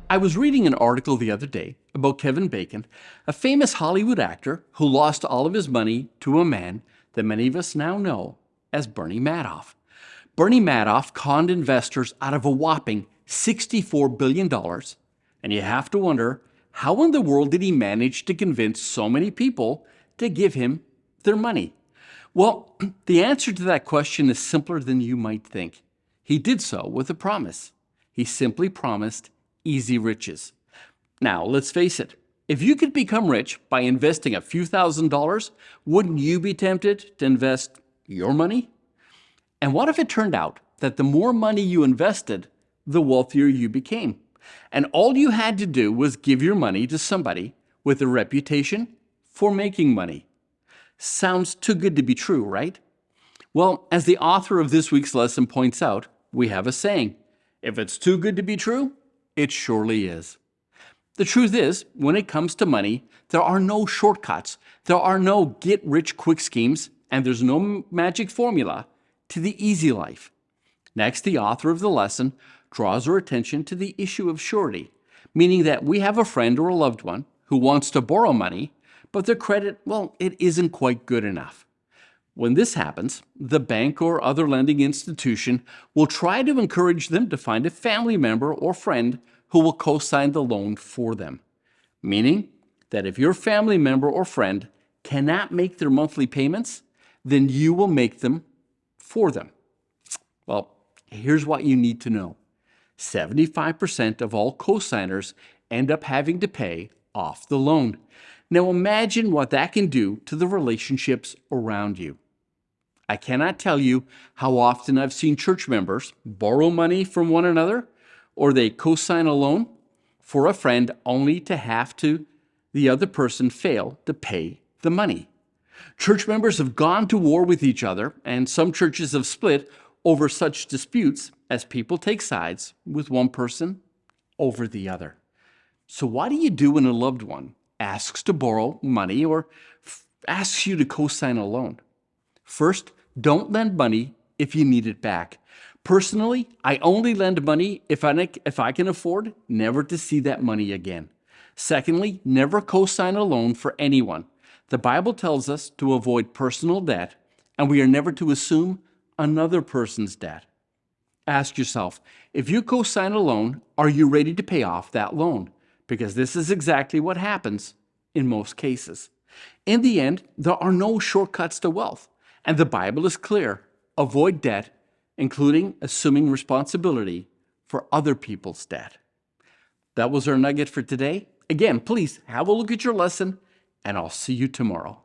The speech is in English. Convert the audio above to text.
I was reading an article the other day about Kevin Bacon, a famous Hollywood actor who lost all of his money to a man that many of us now know as Bernie Madoff. Bernie Madoff conned investors out of a whopping $64 billion, and you have to wonder, how in the world did he manage to convince so many people to give him their money? Well, the answer to that question is simpler than you might think. He did so with a promise. He simply promised easy riches. Now, let's face it, if you could become rich by investing a few $1,000s, wouldn't you be tempted to invest your money? And what if it turned out that the more money you invested, the wealthier you became? And all you had to do was give your money to somebody with a reputation for making money. Sounds too good to be true, right? Well, as the author of this week's lesson points out, we have a saying, if it's too good to be true, it surely is. The truth is, when it comes to money, there are no shortcuts, there are no get-rich-quick schemes, and there's no magic formula to the easy life. Next, the author of the lesson draws our attention to the issue of surety, meaning that we have a friend or a loved one who wants to borrow money, but their credit, well, it isn't quite good enough. When this happens, the bank or other lending institution will try to encourage them to find a family member or friend who will co-sign the loan for them. Meaning that if your family member or friend cannot make their monthly payments, then you will make them for them. Well, here's what you need to know. 75% of all co-signers end up having to pay off the loan. Now imagine what that can do to the relationships around you. I cannot tell you how often I've seen church members borrow money from one another, or they co-sign a loan for a friend only to have the other person fail to pay the money. Church members have gone to war with each other, and some churches have split over such disputes as people take sides with one person over the other. So what do you do when a loved one asks to borrow money or asks you to co-sign a loan? First, don't lend money if you need it back. Personally, I only lend money if I can afford never to see that money again. Secondly, never co-sign a loan for anyone. The Bible tells us to avoid personal debt, and we are never to assume another person's debt. Ask yourself, if you co-sign a loan, are you ready to pay off that loan? Because this is exactly what happens in most cases. In the end, there are no shortcuts to wealth, and the Bible is clear. Avoid debt, including assuming responsibility for other people's debt. That was our nugget for today. Again, please have a look at your lesson, and I'll see you tomorrow.